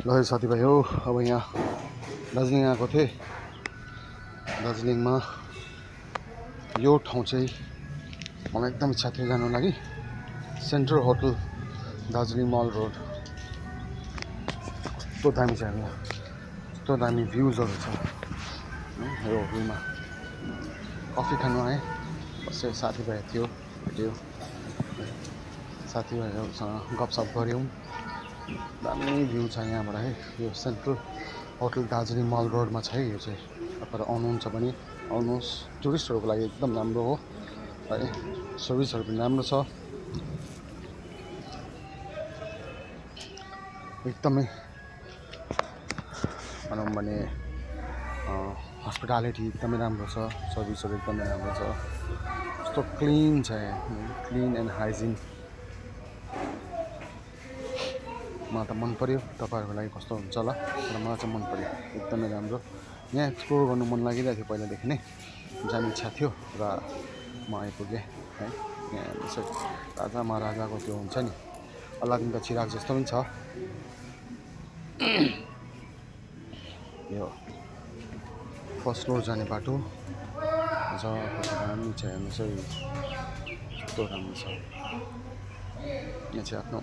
ल साथीभाइ हो अब यहाँ दार्जिलिङ आएको थिएँ। दार्जिलिङमा यो ठाउँ चाहिँ मलाई एकदम इच्छा थियो जानु लागि। सेन्ट्रल होटल दार्जिलिङ मल रोड। कस्तो दामी छ यहाँ, कस्तो दामी भ्युजहरू छ यो होटलमा। कफी खानु आएँ, बसेँ, साथीभाइ थियो, भेट्यो, साथीभाइहरूसँग गफसफ गऱ्यौँ। दामी भ्यू छ यहाँबाट है। यो सेन्ट्रल होटल दार्जिलिङ मल रोडमा छ है। यो चाहिँ तपाईँहरू आउनुहुन्छ भने आउनुहोस्। टुरिस्टहरूको लागि एकदम राम्रो हो है। सर्भिसहरू पनि राम्रो छ, एकदमै भनौँ भने हस्पिटालिटी एकदमै राम्रो छ, सर्भिसहरू एकदमै राम्रो छ। कस्तो क्लिन छ यहाँ, क्लिन एन्ड हाइजिन। मलाई त मन पर्यो, तपाईँहरूको लागि कस्तो हुन्छ होला, तर मलाई चाहिँ मन पर्यो, एकदमै राम्रो। यहाँ एक्सप्लोर गर्नु मन लागिरहेको थियो पहिलादेखि नै, जाने इच्छा थियो र म आइपुगेँ है। यहाँ यसरी राजा महाराजाको त्यो हुन्छ नि, अलादिनको चिराग जस्तो पनि छ। यो फर्स्ट फ्लोर जाने बाटो छ, कस्तो दामी छ हेर्नुहोस् है, कस्तो राम्रो छ। यहाँ चाहिँ आफ्नो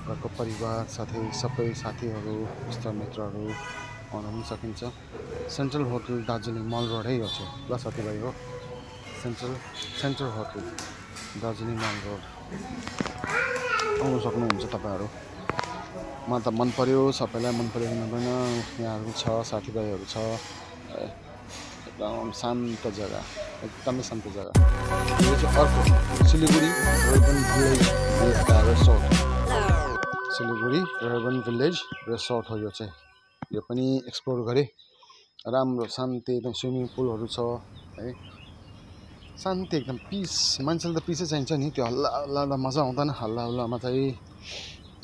घरको परिवार साथै सबै साथीहरू इष्टमित्रहरू आउन पनि सकिन्छ। सेन्ट्रल होटल दार्जिलिङ मल रोड है यो चाहिँ। ल साथीभाइ हो, सेन्ट्रल होटल दार्जिलिङ मल रोड आउनु सक्नुहुन्छ तपाईँहरू। मलाई त मन पर्यो, सबैलाई मन पर्यो किन भएन। यहाँहरू छ, साथीभाइहरू छ, एकदम शान्त जग्गा, एकदमै शान्त जग्गा। यो चाहिँ अर्को Siliguri urban village resort. Siliguri urban village resort हो यो चाहिँ। यो पनि एक्सप्लोर गरेँ, राम्रो शान्ति, एकदम स्विमिङ पुलहरू छ है। शान्ति एकदम पिस। मान्छेलाई त पिसै चाहिन्छ नि, त्यो हल्ला हल्ला मजा आउँदैन। हल्ला हल्लामा चाहिँ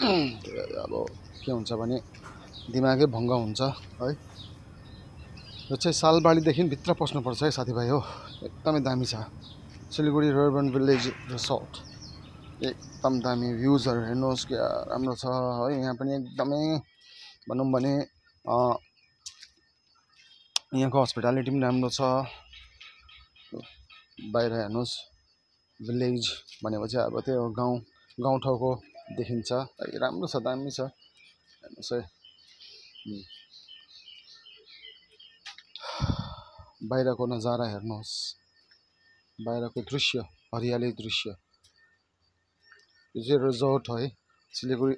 अब के हुन्छ भने दिमागै भङ्ग हुन्छ है। यो चाहिँ सालबारीदेखि भित्र पस्नुपर्छ है साथीभाइ हो, एकदमै दामी छ। सिलिगुडी अर्बन भिलेज रिसोर्ट एकदम दामी। भ्युजहरू हेर्नुहोस् क्या राम्रो छ है। यहाँ पनि एकदमै भनौँ भने यहाँको हस्पिटालिटी पनि राम्रो छ। बाहिर हेर्नुहोस्, भिलेज भनेपछि अब त्यो गाउँठाउँको देखिन्छ है। राम्रो छ, दामी छ, हेर्नुहोस् है। बाहिरको नजारा हेर्नुहोस्, बाहिरको दृश्य, हरियाली दृश्य। यो चाहिँ रिजोर्ट है, सिलिगुडी